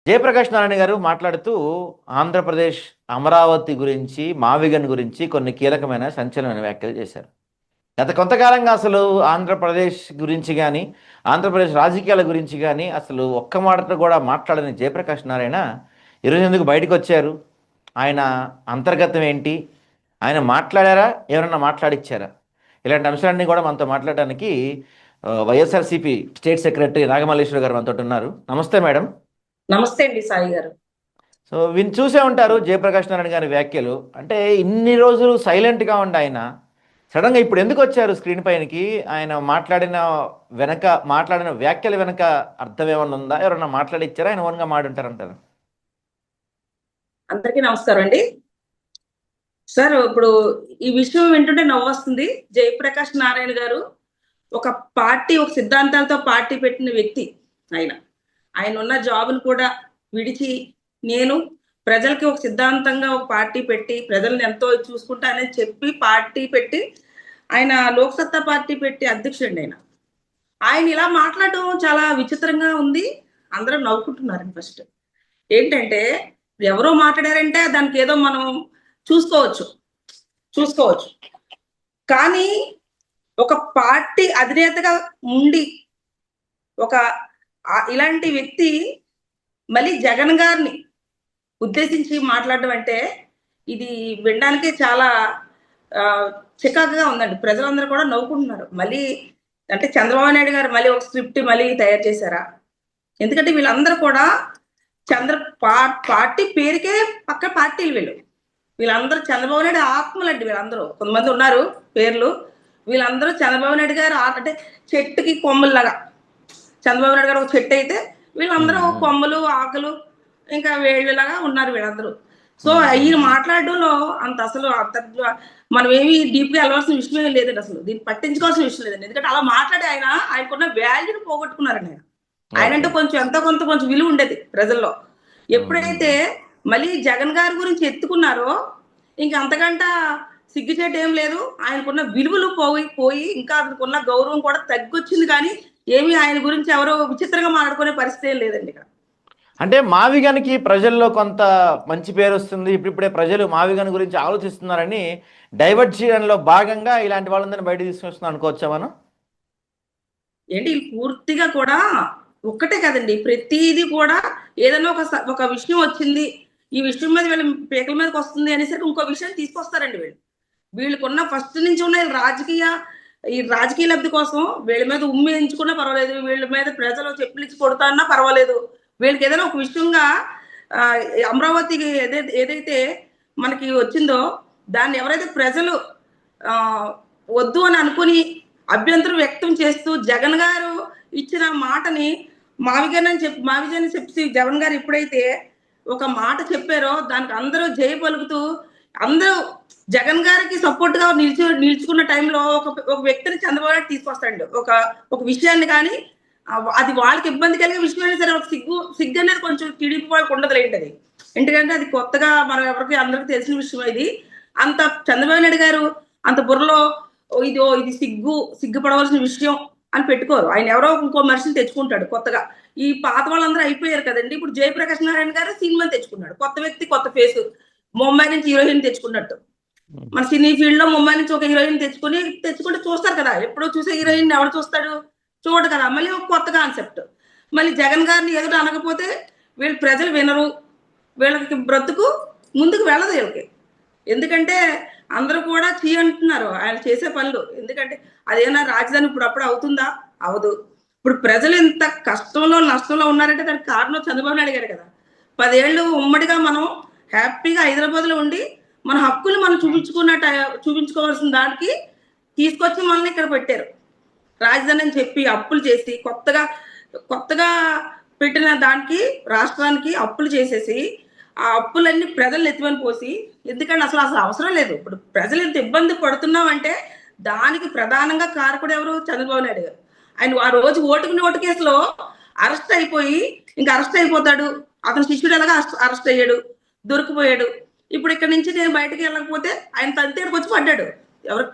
జయప్రకాష్ నారాయణ గారు మాట్లాడుతూ ఆంధ్రప్రదేశ్ అమరావతి గురించి, మావిగన్ గురించి కొన్ని కీలకమైన సంచలనమైన వ్యాఖ్యలు చేశారు. గత కొంతకాలంగా అసలు ఆంధ్రప్రదేశ్ గురించి కానీ, ఆంధ్రప్రదేశ్ రాజకీయాల గురించి కానీ అసలు ఒక్క మాటతో కూడా మాట్లాడని జయప్రకాష్ నారాయణ ఈరోజు ఎందుకు బయటకు వచ్చారు? ఆయన అంతర్గతం ఏంటి? ఆయన మాట్లాడారా? ఎవరన్నా మాట్లాడిచ్చారా? ఇలాంటి అంశాలన్నీ కూడా మనతో మాట్లాడడానికి వైఎస్ఆర్సీపీ స్టేట్ సెక్రటరీ నాగమల్లేశ్వర గారు మనతో ఉన్నారు. నమస్తే మేడం. నమస్తే అండి సాయి గారు. సో విని చూసే ఉంటారు జయప్రకాష్ నారాయణ గారి వ్యాఖ్యలు. అంటే ఇన్ని రోజులు సైలెంట్గా ఉండి ఆయన సడన్గా ఇప్పుడు ఎందుకు వచ్చారు స్క్రీన్ పైనకి? ఆయన మాట్లాడిన వ్యాఖ్యల వెనక అర్థం ఏమన్నా ఉందా? ఎవరన్నా మాట్లాడిచ్చారా? ఆయన ఓన్గా మాట్లాడుంటారంటారు. అందరికీ నమస్కారం అండి. సార్, ఇప్పుడు ఈ విషయం వింటుంటే నవ్వొస్తుంది. జయప్రకాష్ నారాయణ గారు ఒక ఒక సిద్ధాంతాలతో పార్టీ పెట్టిన వ్యక్తి. ఆయన ఆయన ఉన్న జాబ్ను కూడా విడిచి, నేను ప్రజలకి ఒక సిద్ధాంతంగా ఒక పార్టీ పెట్టి ప్రజల్ని ఎంతో చూసుకుంటానని చెప్పి పార్టీ పెట్టి ఆయన లోక్సత్తా పార్టీ పెట్టి అధ్యక్షుడు. ఆయన ఆయన ఇలా మాట్లాడడం చాలా విచిత్రంగా ఉంది. అందరూ నవ్వుకుంటున్నారండి. ఫస్ట్ ఏంటంటే, ఎవరో మాట్లాడారంటే దానికి ఏదో మనం చూసుకోవచ్చు చూసుకోవచ్చు కానీ ఒక పార్టీ అధినేతగా ఉండి ఒక ఇలాంటి వ్యక్తి మళ్ళీ జగన్ గారిని ఉద్దేశించి మాట్లాడడం అంటే ఇది వినడానికి చాలా చికాకుగా ఉందండి. ప్రజలందరూ కూడా నవ్వుకుంటున్నారు. మళ్ళీ అంటే చంద్రబాబు నాయుడు గారు మళ్ళీ ఒక స్క్రిప్ట్ మళ్ళీ తయారు చేశారా? ఎందుకంటే వీళ్ళందరూ కూడా పార్టీ పేరుకే పక్క పార్టీలు వీళ్ళందరూ చంద్రబాబు నాయుడు ఆత్మలండి. వీళ్ళందరూ కొంతమంది ఉన్నారు పేర్లు. వీళ్ళందరూ చంద్రబాబు నాయుడు గారు అంటే చెట్టుకి కొమ్మల్లాగా. చంద్రబాబు నాయుడు గారు ఒక చెట్టు అయితే వీళ్ళందరూ కొమ్మలు, ఆకులు, ఇంకా వేళ్ళలాగా ఉన్నారు వీళ్ళందరూ. సో ఈయన మాట్లాడడంలో అసలు మనం ఏమి డీప్ గా వెళ్ళవలసిన విషయమే లేదండి. అసలు దీన్ని పట్టించుకోవాల్సిన విషయం లేదండి. ఎందుకంటే అలా మాట్లాడి ఆయనకున్న వాల్యూని పోగొట్టుకున్నారండి. ఆయన అంటే కొంచెం ఎంతో కొంచెం విలువ ఉండేది ప్రజల్లో. ఎప్పుడైతే మళ్ళీ జగన్ గారి గురించి ఎత్తుకున్నారో ఇంక అంతకంట సిగ్గుచేటు ఏం లేదు. ఆయనకున్న విలువలు పోయి ఇంకా ఆయనకున్న గౌరవం కూడా తగ్గొచ్చింది. కానీ ఏమి ఆయన గురించి ఎవరో విచిత్రంగా మాట్లాడుకునే పరిస్థితి ఏం లేదండి ఇక్కడ. అంటే మావిగన్కి ప్రజల్లో కొంత మంచి పేరు వస్తుంది, ఇప్పుడిప్పుడే ప్రజలు మావిగన్ గురించి ఆలోచిస్తున్నారని డైవర్ట్ చేయడంలో భాగంగా ఇలాంటి వాళ్ళందరినీ బయట తీసుకొస్తున్నాం అనుకోవచ్చా మనం? ఏంటి పూర్తిగా కూడా ఒక్కటే కదండి, ప్రతిదీ కూడా ఏదైనా ఒక విషయం వచ్చింది, ఈ విషయం మీద వీళ్ళ పీకల మీదకి వస్తుంది అనేసరికి ఇంకో విషయం తీసుకొస్తారండి. వీళ్ళకున్న ఫస్ట్ నుంచి ఉన్న ఈ రాజకీయ లబ్ధి కోసం వీళ్ళ మీద ఉమ్మి ఎంచుకున్నా పర్వాలేదు, వీళ్ళ మీద ప్రజలు చెప్పులిచ్చి కొడతాన్నా పర్వాలేదు. వీళ్ళకి ఏదైనా ఒక విషయంగా అమరావతికి ఏదైతే మనకి వచ్చిందో దాన్ని ఎవరైతే ప్రజలు వద్దు అని అనుకుని అభ్యంతరం వ్యక్తం చేస్తూ జగన్ గారు ఇచ్చిన మాటని మావిజన్ చెప్పి జగన్ గారు ఎప్పుడైతే ఒక మాట చెప్పారో దానికి అందరూ జై పలుకుతూ అందరూ జగన్ గారికి సపోర్ట్ గా నిలుచుకున్న టైంలో ఒక వ్యక్తిని చంద్రబాబు నాయుడు తీసుకొస్తాడు. ఒక విషయాన్ని కానీ అది వాళ్ళకి ఇబ్బంది కలిగే విషయమైనా సరే ఒక సిగ్గు అనేది కొంచెం టీడీపీ వాళ్ళకి ఉండదు ఏంటది. ఎందుకంటే అది కొత్తగా మనం ఎవరికి అందరికి తెలిసిన విషయం. ఇది అంత చంద్రబాబు నాయుడు గారు అంత బుర్రలో ఇది సిగ్గుపడవలసిన విషయం అని పెట్టుకోరు. ఆయన ఎవరో ఇంకో మనిషిని తెచ్చుకుంటాడు కొత్తగా. ఈ పాత వాళ్ళందరూ అయిపోయారు కదండి. ఇప్పుడు జయప్రకాష్ నారాయణ గారు సినిమా తెచ్చుకున్నాడు. కొత్త వ్యక్తి, కొత్త ఫేస్. ముంబై నుంచి హీరోయిన్ తెచ్చుకున్నట్టు మన సినీ ఫీల్డ్ లో ముంబై నుంచి ఒక హీరోయిన్ తెచ్చుకుంటే చూస్తారు కదా. ఎప్పుడో చూసే హీరోయిన్ ఎవరు చూస్తాడు? చూడడు కదా. మళ్ళీ ఒక కొత్త కాన్సెప్ట్. మళ్ళీ జగన్ గారిని ఎదుట అనకపోతే వీళ్ళు ప్రజలు వినరు, వీళ్ళకి బ్రతుకు ముందుకు వెళ్ళదు వీళ్ళకి. ఎందుకంటే అందరూ కూడా అంటున్నారు ఆయన చేసే పనులు. ఎందుకంటే అదేనా రాజధాని అప్పుడు అవుతుందా? అవదు. ఇప్పుడు ప్రజలు ఇంత కష్టంలో నష్టంలో ఉన్నారంటే దానికి కారణం చంద్రబాబు నాయుడు గారు కదా. 10 ఏళ్ళు ఉమ్మడిగా మనం హ్యాపీగా హైదరాబాద్ లో ఉండి మన హక్కులు మనం చూపించుకోవాల్సిన దానికి తీసుకొచ్చి మనల్ని ఇక్కడ పెట్టారు. రాజధాని అని చెప్పి అప్పులు చేసి కొత్తగా పెట్టిన దానికి రాష్ట్రానికి అప్పులు చేసేసి ఆ అప్పులన్నీ ప్రజలు ఎత్తుమని పోసి, ఎందుకంటే అసలు అవసరం లేదు. ఇప్పుడు ప్రజలు ఎంత ఇబ్బంది పడుతున్నామంటే దానికి ప్రధానంగా కారకుడు ఎవరు? చంద్రబాబు నాయుడు గారు. ఆయన ఆ రోజు ఓటు కేసులో అరెస్ట్ అయిపోయి ఇంకా అరెస్ట్ అయిపోతాడు. అతని శిష్యుడు ఎలాగా అరెస్ట్ అయ్యాడు, దొరికిపోయాడు. ఇప్పుడు ఇక్కడ నుంచి నేను బయటకు వెళ్ళకపోతే ఆయన తంతే ఇక్కడికి వచ్చి పడ్డాడు. ఎవరు?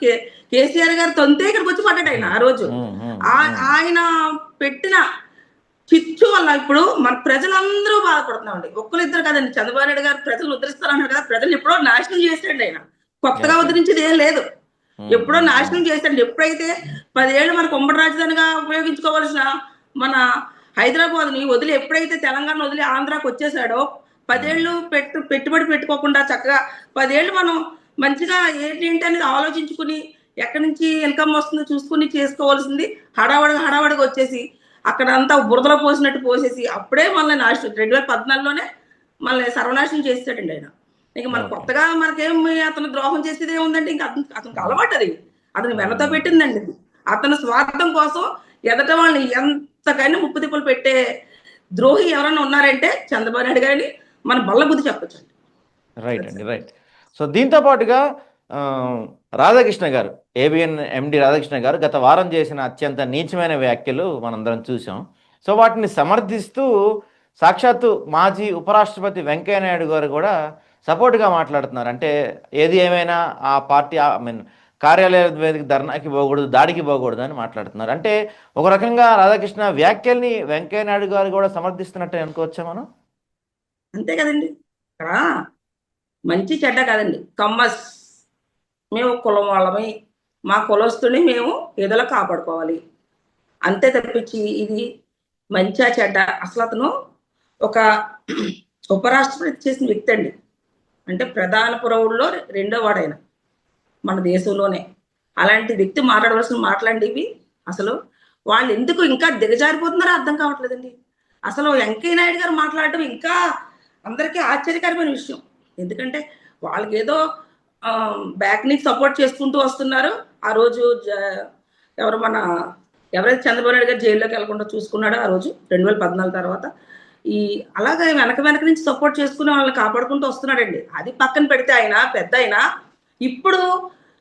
కేసీఆర్ గారు తంతే ఇక్కడికి వచ్చి పడ్డాడు ఆయన ఆ రోజు. ఆయన పెట్టిన చిచ్చు వల్ల ఇప్పుడు మన ప్రజలందరూ బాధపడుతున్నామండి. ఒక్కరిద్దరు కదండి. చంద్రబాబు నాయుడు గారు ప్రజలు ఉద్ధరిస్తారన్నారు కదా! ప్రజలు ఎప్పుడో నాశనం చేసాడండి ఆయన. కొత్తగా ఓకే. ఉద్ధరించేది ఏం లేదు. ఎప్పుడో నాశనం చేశాడు. ఎప్పుడైతే 10 ఏళ్ళు మనకు ఉమ్మడి రాజధానిగా ఉపయోగించుకోవాల్సిన మన హైదరాబాద్‌ని వదిలి ఎప్పుడైతే తెలంగాణ వదిలి ఆంధ్రాకి వచ్చేసాడో 10 ఏళ్ళు పెట్టుబడి పెట్టుకోకుండా చక్కగా 10 ఏళ్ళు మనం మంచిగా ఏంటి అనేది ఆలోచించుకుని ఎక్కడి నుంచి ఇన్‌కమ్ వస్తుందో చూసుకొని చేసుకోవాల్సింది హడావడిగా వచ్చేసి అక్కడంతా బురదలో పోసినట్టు పోసేసి అప్పుడే మనల్ని నాశనం 2014లోనే మనల్ని సర్వనాశనం చేసేసాడండి ఆయన. ఇక మన ఓకే. కొత్తగా మనకేమి అతను ద్రోహం చేసేది ఏముందంటే ఇంకా అతనికి అలవాటు అది. అతను వెనతో పెట్టిందండి అది. అతని స్వార్థం కోసం ఎదట వాళ్ళని ఎంతకైనా ముప్పు తిప్పలు పెట్టే ద్రోహి ఎవరైనా ఉన్నారంటే చంద్రబాబు నాయుడు గారిని మన బల్ల బుద్ధి చెప్పొచ్చండి. రైట్ అండి, రైట్. సో దీంతో పాటుగా ఆ, రాధాకృష్ణ గారు, ఏబిఎన్ ఎండి రాధాకృష్ణ గారు గత వారం చేసిన అత్యంత నీచమైన వ్యాఖ్యలు మనందరం చూసాం. సో వాటిని సమర్థిస్తూ సాక్షాత్తు మాజీ ఉపరాష్ట్రపతి వెంకయ్య నాయుడు గారు కూడా సపోర్ట్గా మాట్లాడుతున్నారు. అంటే ఏది ఏమైనా ఆ పార్టీ ఐ మీన్ కార్యాలయాల మీదకి ధర్నాకి పోకూడదు, దాడికి పోకూడదు అని మాట్లాడుతున్నారు. అంటే ఒక రకంగా రాధాకృష్ణ వ్యాఖ్యల్ని వెంకయ్య నాయుడు గారు కూడా సమర్థిస్తున్నట్టే అనుకోవచ్చా మనం? అంతే కదండి. ఇక్కడ మంచి చెడ్డ కాదండి. కమ్మస్ మేము కులం వాళ్ళమి, మా కులస్తుని మేము ఏదోలా కాపాడుకోవాలి. అంతే తప్పించి ఇది మంచా చెడ్డ అసలు అతను ఒక ఉపరాష్ట్రపతి చేసిన వ్యక్తి అండి. అంటే ప్రధాన పురవుల్లో రెండో వాడైన మన దేశంలోనే. అలాంటి వ్యక్తి మాట్లాడవలసిన మాట్లాడేవి అసలు వాళ్ళు ఎందుకు ఇంకా దిగజారిపోతున్నారో అర్థం కావట్లేదండి. అసలు వెంకయ్య నాయుడు గారు మాట్లాడటం ఇంకా అందరికీ ఆశ్చర్యకరమైన విషయం. ఎందుకంటే వాళ్ళకి ఏదో బ్యాక్ ని సపోర్ట్ చేసుకుంటూ వస్తున్నారు. ఆ రోజు ఎవరు మన ఎవరైతే చంద్రబాబు నాయుడు గారు జైల్లోకి వెళ్లకుండా చూసుకున్నాడో ఆ రోజు 2014 తర్వాత ఈ అలాగే వెనక నుంచి సపోర్ట్ చేసుకుని వాళ్ళని కాపాడుకుంటూ వస్తున్నాడండి. అది పక్కన పెడితే ఆయన పెద్ద ఆయన ఇప్పుడు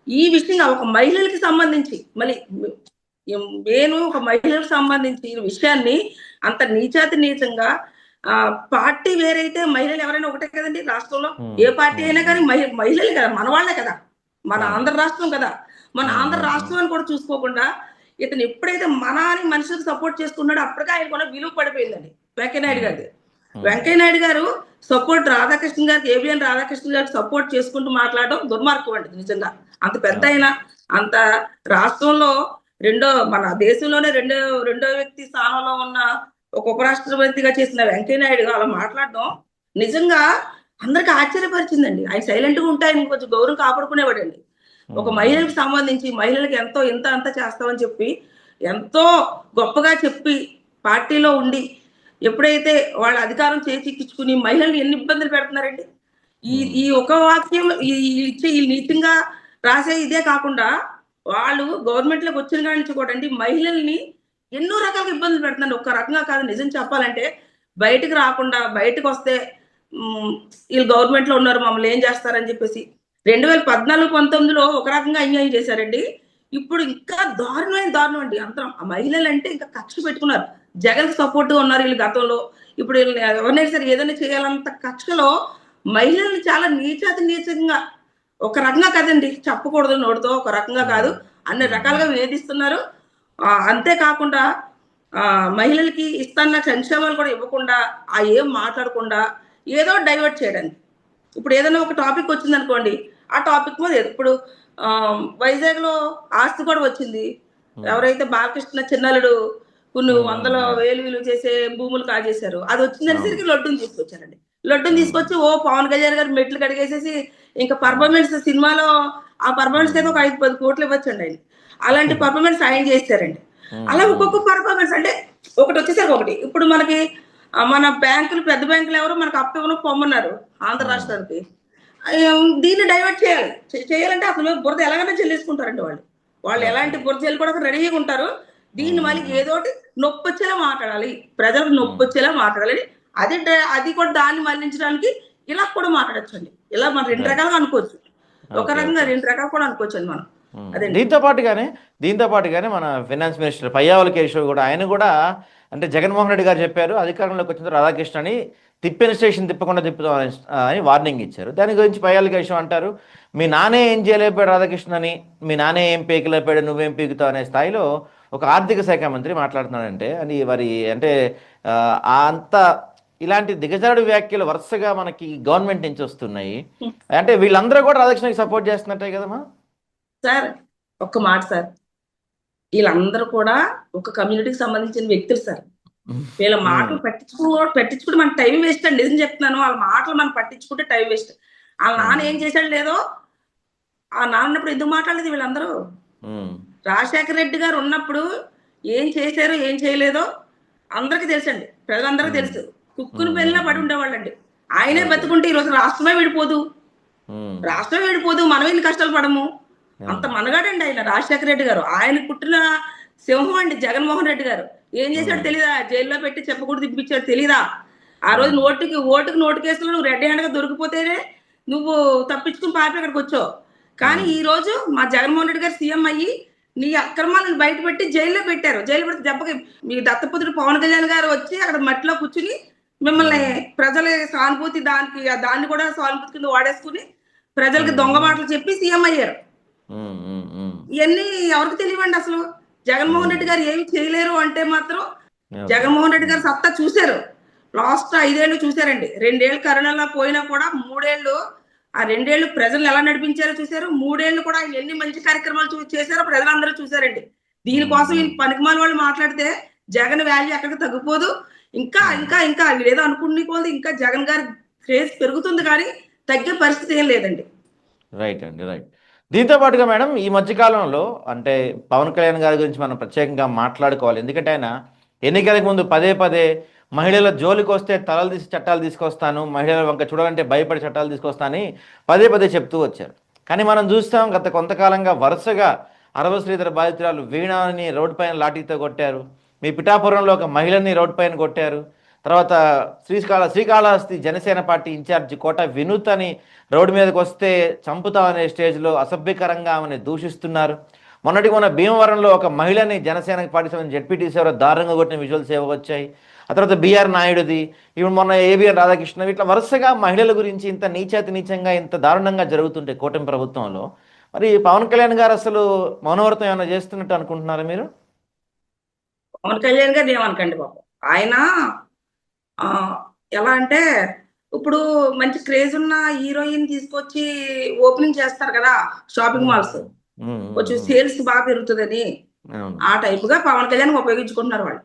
ఈ విషయంగా ఒక మహిళలకి సంబంధించి మళ్ళీ నేను ఒక మహిళలకు సంబంధించి ఈ విషయాన్ని అంత నీచంగా పార్టీ వేరైతే మహిళలు ఎవరైనా ఒకటే కదండి రాష్ట్రంలో. ఏ పార్టీ అయినా కానీ మహిళలే కదా, మన వాళ్ళే కదా, మన ఆంధ్ర రాష్ట్రం కదా. మన ఆంధ్ర రాష్ట్రాన్ని కూడా చూసుకోకుండా ఇతను ఎప్పుడైతే మన అని మనుషులకు సపోర్ట్ చేసుకున్నాడో అప్పటికే ఆయన కూడా విలువ పడిపోయిందండి వెంకయ్య నాయుడు గారిది. వెంకయ్య నాయుడు గారు సపోర్ట్ రాధాకృష్ణ గారికి, ఏబిఎన్ రాధాకృష్ణ గారికి సపోర్ట్ చేసుకుంటూ మాట్లాడడం దుర్మార్గం అండి నిజంగా. అంత పెద్ద అయినా అంత రాష్ట్రంలో మన దేశంలోనే రెండో వ్యక్తి స్థానంలో ఉన్న ఒక ఉపరాష్ట్రపతిగా చేసిన వెంకయ్య నాయుడు అలా మాట్లాడడం నిజంగా అందరికి ఆశ్చర్యపరిచిందండి. ఆయన సైలెంట్ గా ఉంటే ఆయన కొంచెం గౌరవం కాపాడుకునేవాడండి. ఒక మహిళలకు సంబంధించి మహిళలకు ఎంతో అంత చేస్తామని చెప్పి ఎంతో గొప్పగా చెప్పి పార్టీలో ఉండి ఎప్పుడైతే వాళ్ళ అధికారం చేజిక్కించుకుని మహిళల్ని ఎన్ని ఇబ్బందులు పెడుతున్నారండి. ఈ ఒక వాక్యం ఇచ్చే ఈ నీతిగా రాసే ఇదే కాకుండా వాళ్ళు గవర్నమెంట్ లోకి వచ్చిన కాడి నుంచి కూడా అండి మహిళల్ని ఎన్నో రకాలుగా ఇబ్బందులు పెడుతున్నారు. ఒక రకంగా కాదు, నిజం చెప్పాలంటే బయటకు రాకుండా బయటకు వస్తే వీళ్ళు గవర్నమెంట్ లో ఉన్నారు మమ్మల్ని ఏం చేస్తారని చెప్పేసి 2014-19లో ఒక రకంగా అన్యాయం చేశారండి. ఇప్పుడు ఇంకా దారుణం అండి. అంత మహిళలు అంటే ఇంకా కక్ష పెట్టుకున్నారు. జగన్ సపోర్ట్ గా ఉన్నారు వీళ్ళు గతంలో. ఇప్పుడు వీళ్ళని ఎవరినైనా సరే ఏదైనా చేయాలంత కక్షలో మహిళల్ని చాలా నీచంగా ఒక రకంగా కదండి, చెప్పకూడదు నోటితో, ఒక రకంగా కాదు అన్ని రకాలుగా వేధిస్తున్నారు. అంతేకాకుండా మహిళలకి ఇస్తున్న సంక్షేమాలు కూడా ఇవ్వకుండా ఏం మాట్లాడకుండా ఏదో డైవర్ట్ చేయడానికి. ఇప్పుడు ఏదైనా ఒక టాపిక్ వచ్చింది అనుకోండి, ఆ టాపిక్ మీద ఇప్పుడు వైజాగ్ లో ఆస్తి కూడా వచ్చింది. ఎవరైతే బాలకృష్ణ చిన్నలుడు కొన్ని వందల వేలు చేసే భూములు కాజేశారు, అది వచ్చిందనేసరికి లడ్డూని తీసుకొచ్చారండి. లడ్డూని తీసుకొచ్చి పవన్ కళ్యాణ్ గారు మెట్లు కడిగేసేసి ఇంకా పర్ఫార్మెన్స్ సినిమాలో ఆ పర్ఫార్మెన్స్ అయితే ఒక 5-10 కోట్లు ఇవ్వచ్చండి ఆయన. అలాంటి పర్ఫార్మెన్స్ ఆయన చేశారండి. అలా ఒక్కొక్క పర్ఫార్మెన్స్ అంటే ఒకటి వచ్చేసరికి ఒకటి. ఇప్పుడు మనకి మన బ్యాంకులు పెద్ద బ్యాంకులు ఎవరు మనకు అప్పు ఇవ్వను పొమ్మన్నారు ఆంధ్ర రాష్ట్రానికి. దీన్ని డైవర్ట్ చేయాలంటే అసలు బురద ఎలాగైనా చెల్లించుకుంటారండి వాళ్ళు ఎలాంటి బురద చెల్లి కూడా రెడీగా ఉంటారు. దీన్ని మళ్ళీ ఏదోటి నొప్పొచ్చేలా మాట్లాడాలి, ప్రజలకు నొప్పొచ్చేలా మాట్లాడాలి. అది కూడా దాన్ని మళ్లించడానికి ఇలా కూడా మాట్లాడచ్చండి. ఇలా మనం 2 రకాలుగా అనుకోవచ్చు, ఒక రకంగా 2 రకాలు కూడా అనుకోవచ్చు అండి మనం. అదే దీంతో పాటుగానే మన ఫైనాన్స్ మినిస్టర్ పయ్యావుల కేశవ్ కూడా ఆయన కూడా అంటే జగన్మోహన్ రెడ్డి గారు చెప్పారు అధికారంలోకి వచ్చిన రాధాకృష్ణని తిప్పిన స్టేషన్ తిప్పకుండా తిప్పుతాం అని వార్నింగ్ ఇచ్చారు. దాని గురించి పయ్యావుల కేశవ్ అంటారు, మీ నానే ఏం చేయలేపాడు రాధాకృష్ణని, మీ నానే ఏం పీకలేపాడు, నువ్వేం పీకుతావు అనే స్థాయిలో ఒక ఆర్థిక శాఖ మంత్రి మాట్లాడుతున్నాడంటే అని మరి అంటే ఆ, అంత ఇలాంటి దిగజారుడు వ్యాఖ్యలు వరుసగా మనకి గవర్నమెంట్ నుంచి వస్తున్నాయి. అంటే వీళ్ళందరూ కూడా రాధాకృష్ణకి సపోర్ట్ చేస్తున్నట్టే కదమ్మా. సార్ ఒక్క మాట సార్, వీళ్ళందరూ కూడా ఒక కమ్యూనిటీకి సంబంధించిన వ్యక్తులు సార్. వీళ్ళ మాటలు పట్టించుకుంటే మన టైం వేస్ట్ అండి, నిజం చెప్తున్నాను. వాళ్ళ మాటలు మనం పట్టించుకుంటే టైం వేస్ట్. వాళ్ళ నాన్న ఏం చేశాడు లేదో, ఆ నాన్నప్పుడు ఎందుకు మాట్లాడలేదు వీళ్ళందరూ? రాజశేఖర రెడ్డి గారు ఉన్నప్పుడు ఏం చేశారో ఏం చేయలేదో అందరికీ తెలుసండి, ప్రజలందరికీ తెలుసు. కుక్కుని పెళ్ళినా పడి ఉండేవాళ్ళండి. ఆయనే బతుకుంటే ఈరోజు రాష్ట్రమే విడిపోదు, రాష్ట్రం విడిపోదు, మనం ఎన్ని కష్టాలు పడము. అంత మనగాడండి ఆయన రాజశేఖర రెడ్డి గారు. ఆయన పుట్టిన సింహం అండి జగన్మోహన్ రెడ్డి గారు. ఏం చేశాడు తెలీదా? జైల్లో పెట్టి చెప్పకూడదు తిప్పించాడు తెలీదా? ఆ రోజు ఓటుకి నోటు కేసులో నువ్వు రెడ్ హ్యాండ్ గా దొరికిపోతేనే నువ్వు తప్పించుకుని పాపి అక్కడికి వచ్చావు. కానీ ఈ రోజు మా జగన్మోహన్ రెడ్డి గారు సీఎం అయ్యి నీ అక్రమాలను బయట పెట్టి జైల్లో పెట్టారు. జైలు పెడితే దెబ్బకి మీ దత్తపుత్రుడు పవన్ కళ్యాణ్ గారు వచ్చి అక్కడ మట్టిలో కూర్చుని మిమ్మల్ని ప్రజల సానుభూతి దాన్ని కూడా సానుభూతి కింద వాడేసుకుని ప్రజలకి దొంగ మాటలు చెప్పి సీఎం అయ్యారు. ఇవన్నీ ఎవరికి తెలియవండి అసలు. జగన్మోహన్ రెడ్డి గారు ఏమి చేయలేరు అంటే మాత్రం జగన్మోహన్ రెడ్డి గారు సత్తా చూశారు. లాస్ట్ 5 ఏళ్ళు చూశారండి. 2 ఏళ్ళు కరోనాలో పోయినా కూడా 3 ఏళ్ళు, ఆ 2 ఏళ్ళు ప్రజలు ఎలా నడిపించారో చూశారు. 3 ఏళ్ళు కూడా ఆయన ఎన్ని మంచి కార్యక్రమాలు చేశారో ప్రజలందరూ చూశారండి. దీనికోసం వీళ్ళు పనికిమాల వాళ్ళు మాట్లాడితే జగన్ వాల్యూ ఎక్కడికి తగ్గిపోదు. ఇంకా ఇంకా ఇంకా వీళ్ళేదో అనుకునే కొలది ఇంకా జగన్ గారి క్రేజ్ పెరుగుతుంది, కానీ తగ్గే పరిస్థితి ఏం లేదండి. రైట్ అండి, రైట్. దీంతో పాటుగా మేడం ఈ మధ్యకాలంలో అంటే పవన్ కళ్యాణ్ గారి గురించి మనం ప్రత్యేకంగా మాట్లాడుకోవాలి. ఎందుకంటే ఆయన ఎన్నికలకు ముందు పదే పదే మహిళల జోలికి వస్తే తలలు తీసి చట్టాలు తీసుకొస్తాను, మహిళల వంక చూడాలంటే భయపడి చట్టాలు తీసుకొస్తానని పదే పదే చెప్తూ వచ్చారు. కానీ మనం చూస్తాం గత కొంతకాలంగా వరుసగా అరవ శ్రీధర బాధితురాలు వీణాని రోడ్డు పైన లాఠీతో కొట్టారు. మీ పిఠాపురంలో ఒక మహిళని రోడ్డు పైన కొట్టారు. తర్వాత శ్రీకాళహస్తి జనసేన పార్టీ ఇన్ఛార్జి కోట వినూత్ అని రోడ్డు మీదకి వస్తే చంపుతామనే స్టేజ్లో అసభ్యకరంగా ఆమెను దూషిస్తున్నారు. మొన్న భీమవరంలో ఒక మహిళని జనసేన పార్టీ సంబంధించిన జెడ్పీటీసీ ఎవరో దారుణంగా కొట్టిన విజువల్స్ ఏవో వచ్చాయి. ఆ తర్వాత బీఆర్ నాయుడుది, ఇప్పుడు మొన్న ఏబిఆర్ రాధాకృష్ణ, ఇట్లా వరుసగా మహిళల గురించి ఇంత నీచంగా ఇంత దారుణంగా జరుగుతుంటే కూటమి ప్రభుత్వంలో మరి పవన్ కళ్యాణ్ గారు అసలు మౌనవ్రతం ఏమైనా చేస్తున్నట్టు అనుకుంటున్నారా మీరు? పవన్ కళ్యాణ్ గారు ఏమనకండి బాబు. ఆయన ఎలా అంటే ఇప్పుడు మంచి క్రేజ్ ఉన్న హీరోయిన్ తీసుకొచ్చి ఓపెనింగ్ చేస్తారు కదా షాపింగ్ మాల్స్, కొంచెం సేల్స్ బాగా పెరుగుతుందని ఆ టైప్ గా పవన్ కళ్యాణ్ ఉపయోగించుకుంటున్నారు వాళ్ళు.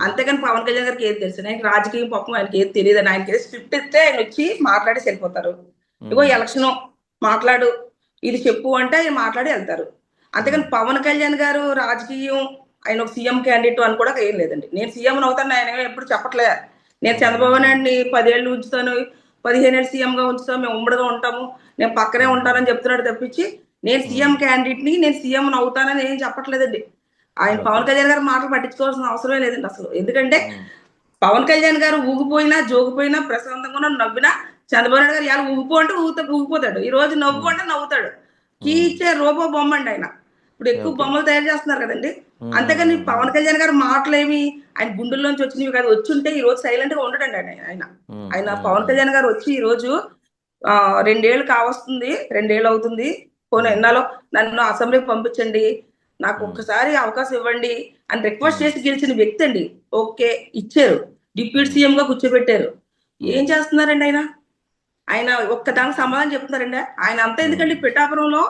అంతేగాని పవన్ కళ్యాణ్ గారికి ఏది తెలుసు? ఆయన రాజకీయం పాపం ఆయనకి ఏది తెలియదు అని. ఆయనకి స్క్రిప్ట్ ఇస్తే ఆయన వచ్చి మాట్లాడి వెళ్ళిపోతారు. ఇగో ఎలక్షన్ మాట్లాడు, ఇది చెప్పు అంటే ఆయన మాట్లాడి వెళ్తారు. అంతేగాని పవన్ కళ్యాణ్ గారు రాజకీయం, ఆయన ఒక సీఎం క్యాండిడేట్ అని కూడా ఏం లేదండి. నేను సీఎం అవుతాను ఆయన ఎప్పుడు చెప్పట్లే. నేను చంద్రబాబు నాయుడిని 10 ఏళ్ళు ఉంచుతాను, 15 ఏళ్ళు సీఎం గా ఉంచుతాను, మేము ఉమ్మడిగా ఉంటాము, నేను పక్కనే ఉంటానని చెప్తున్నాడు తప్పించి నేను సీఎం క్యాండిడేట్ ని, నేను సీఎం అవుతానని ఏం చెప్పట్లేదండి. ఆయన పవన్ కళ్యాణ్ గారు మాటలు పట్టించుకోవాల్సిన అవసరమే లేదండి అసలు. ఎందుకంటే పవన్ కళ్యాణ్ గారు ఊగిపోయినా జోగిపోయినా ప్రశాంతంగా నవ్వినా చంద్రబాబు నాయుడు గారు ఎలా ఊగిపో అంటే ఊగిపోతాడు, ఈ రోజు నవ్వు అంటే నవ్వుతాడు. కీ ఇచ్చే రోబో బొమ్మ అండి ఆయన. ఇప్పుడు ఎక్కువ బొమ్మలు తయారు చేస్తున్నారు కదండి. అంతేగాని పవన్ కళ్యాణ్ గారు మాటలేమి ఆయన గుండెల్లోంచి వచ్చినవి కాదు. వచ్చుంటే ఈ రోజు సైలెంట్ గా ఉండడండి ఆయన పవన్ కళ్యాణ్ గారు వచ్చి ఈ రోజు 2 ఏళ్ళు కావస్తుంది, 2 ఏళ్ళు అవుతుంది. పోనీ ఎన్నాలో నన్ను అసెంబ్లీకి పంపించండి, నాకు ఒక్కసారి అవకాశం ఇవ్వండి అని రిక్వెస్ట్ చేసి గెలిచిన వ్యక్తి అండి. ఓకే ఇచ్చారు, డిప్యూటీ సీఎం గా కూర్చోబెట్టారు. ఏం చేస్తున్నారండి ఆయన ఒక్కదానికి సమాధానం చెప్తున్నారండి. ఆయన అంతా ఎందుకండి పిఠాపురంలో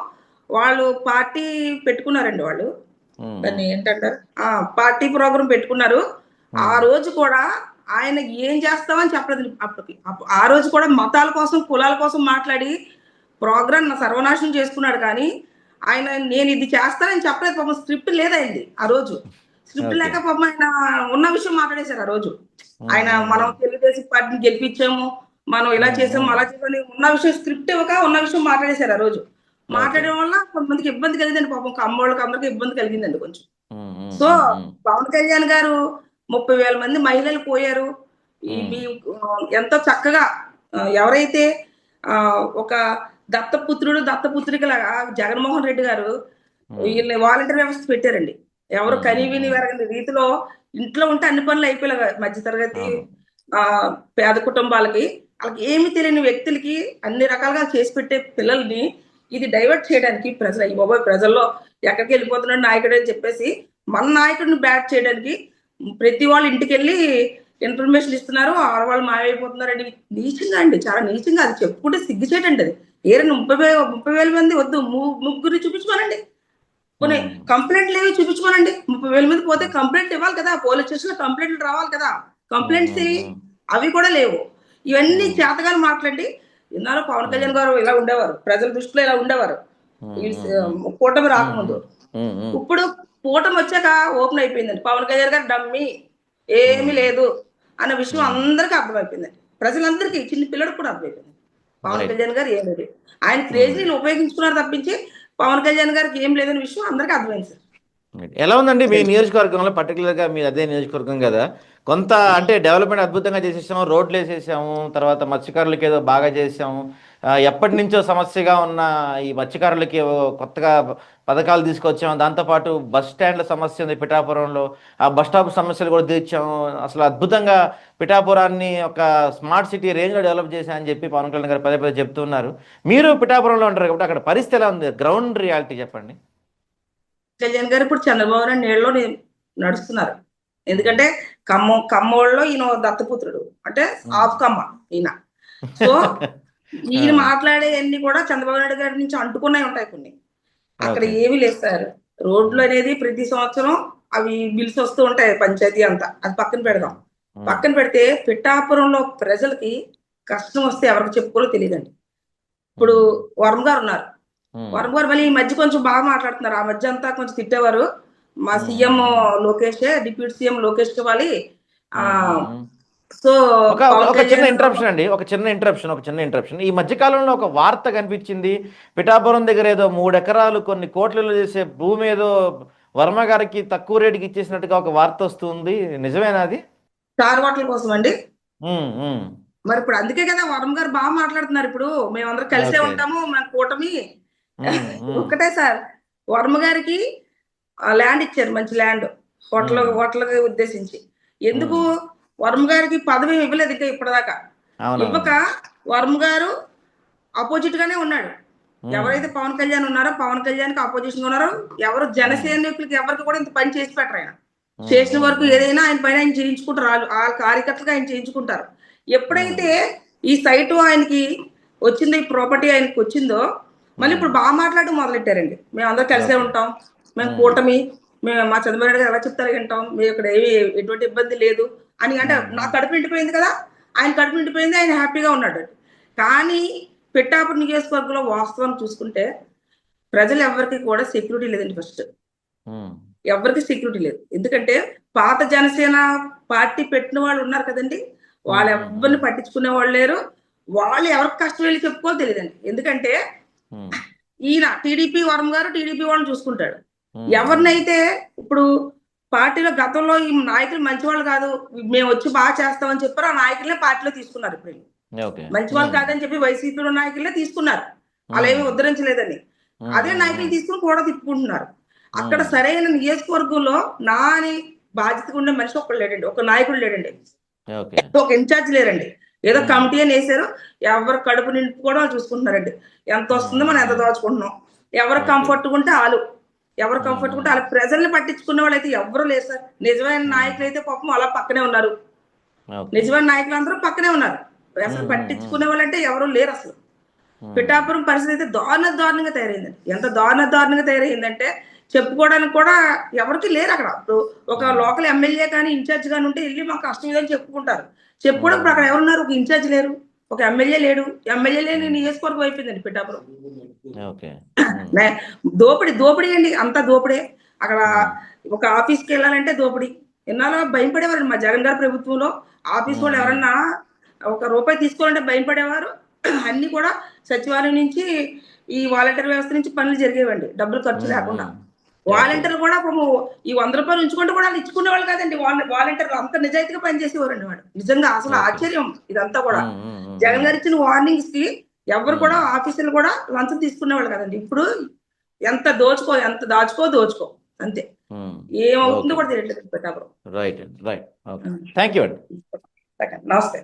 వాళ్ళు పార్టీ పెట్టుకున్నారండి. వాళ్ళు దాన్ని ఏంటంటారు, పార్టీ ప్రోగ్రాం పెట్టుకున్నారు. ఆ రోజు కూడా ఆయన ఏం చేస్తామని చెప్పలేదు. అప్పటికి ఆ రోజు కూడా మతాల కోసం కులాల కోసం మాట్లాడి ప్రోగ్రామ్ సర్వనాశనం చేసుకున్నాడు. కానీ ఆయన నేను ఇది చేస్తానని చెప్పలేదు. పాపం స్క్రిప్ట్ లేదైంది ఆ రోజు. స్క్రిప్ట్ లేక పాపం ఆయన ఉన్న విషయం మాట్లాడేశారు ఆ రోజు. ఆయన మనం తెలుగుదేశం పార్టీని గెలిపించాము, మనం ఇలా చేసాము అలా చేసాము, ఉన్న విషయం స్క్రిప్ట్ ఇవ్వక ఉన్న విషయం మాట్లాడేశారు ఆ రోజు. మాట్లాడడం వల్ల కొంతమందికి ఇబ్బంది కలిగిందండి. పాపం అమ్మోళ్ళకి అందరికి ఇబ్బంది కలిగిందండి కొంచెం. సో పవన్ కళ్యాణ్ గారు 30,000 మంది మహిళలు పోయారు. ఎంతో చక్కగా ఎవరైతే ఒక దత్తపుత్రికలాగా జగన్మోహన్ రెడ్డి గారు వీళ్ళని వాలంటీర్ వ్యవస్థ పెట్టారండి. ఎవరు కనివిని వెరగని రీతిలో ఇంట్లో ఉంటే అన్ని పనులు అయిపోయేలాగా మధ్యతరగతి పేద కుటుంబాలకి, వాళ్ళకి ఏమి తెలియని వ్యక్తులకి అన్ని రకాలుగా చేసి పెట్టే పిల్లల్ని ఇది డైవర్ట్ చేయడానికి ప్రజల్లో ఎక్కడికి వెళ్ళిపోతున్నాడు నాయకుడు అని చెప్పేసి మన నాయకుడిని బ్యాట్ చేయడానికి ప్రతి వాళ్ళ ఇంటికి వెళ్ళి ఇన్ఫర్మేషన్ ఇస్తున్నారు, ఆడవాళ్ళు మాయమైపోతున్నారండి. నీచంగా అండి, చాలా నీచంగా. అది చెప్పుకుంటే సిగ్గుచేటండి. అది ఏదైనా 30,000 మంది వద్దు, ముగ్గురు చూపించుకోనండి. కొన్ని ఉమ్, కంప్లైంట్లు ఏవి చూపించుకోనండి. 30,000 మంది పోతే కంప్లైంట్ ఇవ్వాలి కదా, పోలీస్ స్టేషన్ లో కంప్లైంట్లు రావాలి కదా, కంప్లైంట్స్ ఉమ్, అవి కూడా లేవు. ఇవన్నీ ఉమ్, చేతగాని మాట్లాడి ఇన్నాళ్ళు పవన్ ఉమ్, కళ్యాణ్ గారు ఇలా ఉండేవారు, ప్రజల దృష్టిలో ఇలా ఉండేవారు ఉమ్, ఈ ఉమ్, ఉమ్, కూటమి ఉమ్, రాకముందు. ఉమ్, ఉమ్, ఇప్పుడు కూటమి వచ్చాక ఓపెన్ అయిపోయిందండి, పవన్ కళ్యాణ్ గారు డమ్మి, ఏమీ ఉమ్, లేదు అన్న విషయం ఉమ్. అందరికీ అర్థమైపోయిందండి. ప్రజలందరికీ, చిన్న పిల్లలకు కూడా అర్థమైపోయింది పవన్ రైట్. కళ్యాణ్ గారు ఏం లేదు. ఆయన క్రేజ్ ఉమ్. ని ఉపయోగించుకున్నారు తప్పించి పవన్ కళ్యాణ్ గారికి ఏం లేదనే విషయం అందరికీ అర్థమైంది సార్. ఎలా ఉందండి మీ అది నియోజకవర్గంలో, పర్టికులర్గా మీ అదే నియోజకవర్గం కదా? కొంత అంటే డెవలప్మెంట్ అద్భుతంగా చేసేసాము, రోడ్లు వేసేసాము, తర్వాత మత్స్యకారులకి ఏదో బాగా చేసాము. ఎప్పటి నుంచో సమస్యగా ఉన్న ఈ మత్స్యకారులకి ఏవో కొత్తగా పథకాలు తీసుకొచ్చాము. దాంతోపాటు బస్ స్టాండ్ల సమస్య ఉంది పిఠాపురంలో, ఆ బస్ స్టాప్ సమస్యలు కూడా తీర్చాము. అసలు అద్భుతంగా పిఠాపురాన్ని ఒక స్మార్ట్ సిటీ రేంజ్లో డెవలప్ చేశామని చెప్పి పవన్ కళ్యాణ్ గారు పదే పదే చెప్తున్నారు. మీరు పిఠాపురంలో ఉంటారు కాబట్టి అక్కడ పరిస్థితి ఎలా ఉంది, గ్రౌండ్ రియాలిటీ చెప్పండి. కళ్యాణ్ గారు ఇప్పుడు చంద్రబాబు నాయుడు నీళ్ళలో నడుస్తున్నారు. ఉమ్, ఎందుకంటే కమ్మోళ్ళలో ఈయన దత్తపుత్రుడు, అంటే ఉమ్. ఆఫ్ కమ్మ ఈయన. సో ఆ, ఈయన మాట్లాడేవన్నీ కూడా చంద్రబాబు నాయుడు గారి నుంచి అంటుకునే ఉంటాయి కొన్ని. అక్కడ ఓకే. ఏమీ లేదు సార్. రోడ్లు ఉమ్, అనేది ప్రతి సంవత్సరం అవి బిల్స్ వస్తూ ఉంటాయి, పంచాయతీ అంతా. అది పక్కన ఉమ్, పెడదాం. ఉమ్, పక్కన పెడితే పిఠాపురంలో ప్రజలకి కష్టం వస్తే ఎవరికి చెప్పుకోలో తెలియదండి. ఇప్పుడు ఉమ్, వర్మ గారు ఉన్నారు. ఉమ్, వర్మ గారు మళ్ళీ ఈ మధ్య కొంచెం బాగా మాట్లాడుతున్నారు. ఆ మధ్య అంతా కొంచెం తిట్టేవారు. మా ఉమ్, సీఎం ఉమ్, లోకేష్, డిప్యూటీ సీఎం లోకేష్ ఇవ్వాలి. ఆ ఉమ్, ఉమ్, ఉమ్. సో ఒక ఒక పవన్ ఒక చిన్న కళ్యాణ్ ఇంటరప్షన్ అండి, ఒక చిన్న ఇంటరప్షన్. ఈ మధ్య కాలంలో ఒక వార్త కనిపించింది. పిఠాపురం దగ్గర ఏదో 3 ఎకరాలు కొన్ని కోట్లలో చేసే భూమి ఏదో వర్మ గారికి తక్కువ రేటుకి ఇచ్చేసినట్టుగా ఒక వార్త వస్తుంది. నిజమేనా అది? స్టార్ హోటల్ కోసం అండి. ఉమ్, ఉమ్. మరి ఇప్పుడు అందుకే కదా వర్మ గారు బాగా మాట్లాడుతున్నారు. ఇప్పుడు మేమందరం కలిసే ఓకే. ఉంటాము, మన కూటమి. ఉమ్, ఉమ్, ఒక్కటే సార్, వర్మ గారికి ల్యాండ్ ఇచ్చారు, మంచి ల్యాండ్, ఉమ్, హోటల్ ఉద్దేశించి. ఎందుకు ఉమ్. వర్మ గారికి పదవి ఇవ్వలేదు ఇంకా ఇప్పటిదాకా. అవునవును. ఇవ్వక వర్మ గారు అపోజిట్ గానే ఉన్నాడు. ఉమ్, ఎవరైతే పవన్ కళ్యాణ్ ఉన్నారో పవన్ కళ్యాణ్ కి అపోజిషన్ గా ఉన్నారో, ఎవరు ఉమ్, జనసైనికులకి ఎవరికి కూడా ఇంత పని చేసి పెట్టరు ఆయన. ఉమ్, చేసిన ఉమ్, వరకు ఉమ్, ఏదైనా ఆయన పైన ఆయన చేయించుకుంటారు, వాళ్ళు ఆ కార్యకర్తలుగా ఆయన చేయించుకుంటారు. ఉమ్, ఎప్పుడైతే ఈ సైటు ఆయనకి వచ్చిందో, ఈ ప్రాపర్టీ ఆయనకి వచ్చిందో, మళ్ళీ ఉమ్. ఇప్పుడు బాగా మాట్లాడడం మొదలెట్టారండి. మేము అందరం కలిసే ఓకే. ఉంటాం, మేము ఉమ్, కూటమి, మేము మా చంద్రబాబు నాయుడు గారు ఎలా చెప్తారో వింటాం, మేము ఇక్కడ ఏమి ఎటువంటి ఇబ్బంది లేదు అని. అంటే ఉమ్, నా ఉమ్, కడుపు నిండిపోయింది కదా, ఆయన కడుపు నిండిపోయింది, ఆయన హ్యాపీగా ఉన్నాడు. కానీ పిఠాపురం నియోజకవర్గంలో వాస్తవాన్ని చూసుకుంటే ప్రజలు ఎవరికి కూడా సెక్యూరిటీ లేదండి. ఫస్ట్ ఉమ్, ఎవరికి సెక్యూరిటీ లేదు. ఎందుకంటే పాత జనసేన పార్టీ పెట్టిన వాళ్ళు ఉన్నారు కదండి, ఉమ్, వాళ్ళు ఉమ్, ఎవరిని పట్టించుకునే వాళ్ళు లేరు. వాళ్ళు ఎవరికి కష్టం వెళ్ళి చెప్పుకోవాలి తెలియదండి. ఎందుకంటే ఉమ్, ఈయన టీడీపీ వరం గారు టీడీపీ వాళ్ళని చూసుకుంటాడు. ఉమ్, ఉమ్. ఎవరినైతే ఇప్పుడు పార్టీలో గతంలో ఈ నాయకులు మంచివాళ్ళు కాదు, మేము వచ్చి బాగా చేస్తామని చెప్పారు, ఆ నాయకులనే పార్టీలో తీసుకున్నారు. ఇప్పుడు ఓకే. మంచి వాళ్ళు ఉమ్, కాదని చెప్పి వైసీపీలో నాయకులే తీసుకున్నారు, అలా ఉమ్, ఏమి ఉద్ధరించలేదని. ఉమ్, అదే ఉమ్, నాయకులు ఉమ్, తీసుకుని కూడా తిప్పుకుంటున్నారు. అక్కడ ఉమ్. సరైన నియోజకవర్గంలో నా అని బాధ్యతగా ఉండే మనిషి ఒక్కడు లేడండి, ఒక నాయకుడు లేడండి, ఓకే. ఒక ఇన్ఛార్జ్ లేరండి. ఏదో ఉమ్, కమిటీ అని వేసారు, ఎవరు కడుపు నింపుకోవడం వాళ్ళు చూసుకుంటున్నారండి. ఎంత ఉమ్, వస్తుందో మనం ఎంత ఉమ్, దాచుకుంటున్నాం, ఎవరు ఓకే. కంఫర్ట్ ఉంటే వాళ్ళు, ఎవరు ఉమ్, కంఫర్ట్ ఉంటే ఉమ్, వాళ్ళ ప్రజల్ని పట్టించుకునే వాళ్ళు అయితే ఎవరు లేరు సార్. నిజమైన ఉమ్, నాయకులు అయితే పాపం అలా పక్కనే ఉన్నారు. ఓకే. నిజమైన నాయకులు అందరూ పక్కనే ఉన్నారు. అసలు ఉమ్, ఉమ్, ఉమ్, పట్టించుకునే వాళ్ళంటే ఎవరు లేరు అసలు. ఉమ్, పిఠాపురం పరిస్థితి అయితే దారుణంగా తయారైందండి. ఎంత దారుణంగా తయారైందంటే చెప్పుకోవడానికి కూడా ఎవరికి లేరు అక్కడ. ఇప్పుడు ఒక ఉమ్, లోకల్ ఎమ్మెల్యే కానీ ఇన్ఛార్జ్ కానీ ఉంటే వెళ్ళి మాకు కష్టం ఇదని చెప్పుకుంటారు. చెప్పుకోవడం ఉమ్, ఇప్పుడు అక్కడ ఉమ్. ఎవరున్నారు, ఒక ఇన్ఛార్జ్ లేరు, ఒక ఎమ్మెల్యే లేడు. ఎమ్మెల్యే లేని ఉమ్, నియోజకవర్గం అయిపోయిందండి పిఠాపురం. ఓకే. ఉమ్, నే- దోపిడీ అండి, అంతా దోపిడే. అక్కడ ఉమ్, ఒక ఆఫీస్కి వెళ్ళాలంటే దోపిడీ. ఎన్నాళ్ళో భయపడేవారండి మా జగన్ గారి ప్రభుత్వంలో. ఆఫీస్ ఉమ్, వాళ్ళు ఉమ్, ఎవరన్నా ఒక రూపాయి తీసుకోవాలంటే భయపడేవారు. అన్ని కూడా సచివాలయం నుంచి, ఈ వాలంటీర్ వ్యవస్థ నుంచి పనులు జరిగేవండి, డబ్బులు ఖర్చు ఉమ్, లేకుండా. ఉమ్. ఓకే. వాలంటీర్లు కూడా పాపం ఈ 100 రూపాయలు ఉంచుకుంటే కూడా వాళ్ళు ఇచ్చుకునే వాళ్ళు కాదండి. వాలంటీర్లు అంత నిజాయితీగా పనిచేసేవారండి వాడు. నిజంగా అసలు ఓకే. ఆశ్చర్యం ఇదంతా కూడా. ఉమ్, ఉమ్, ఉమ్, జగన్ ఉమ్, గారు ఇచ్చిన వార్నింగ్స్ కి ఎవరు ఉమ్, కూడా, ఆఫీసర్లు కూడా లంచం తీసుకునేవాళ్ళు కదండి. ఇప్పుడు ఎంత దోచుకో అంతే. ఉమ్. ఏమవుతుందో ఓకే. కూడా తెలియట్లేదు పిఠాపురం. రైట్ అండి, రైట్. ఓకే. థ్యాంక్ యూ అండి. నమస్తే.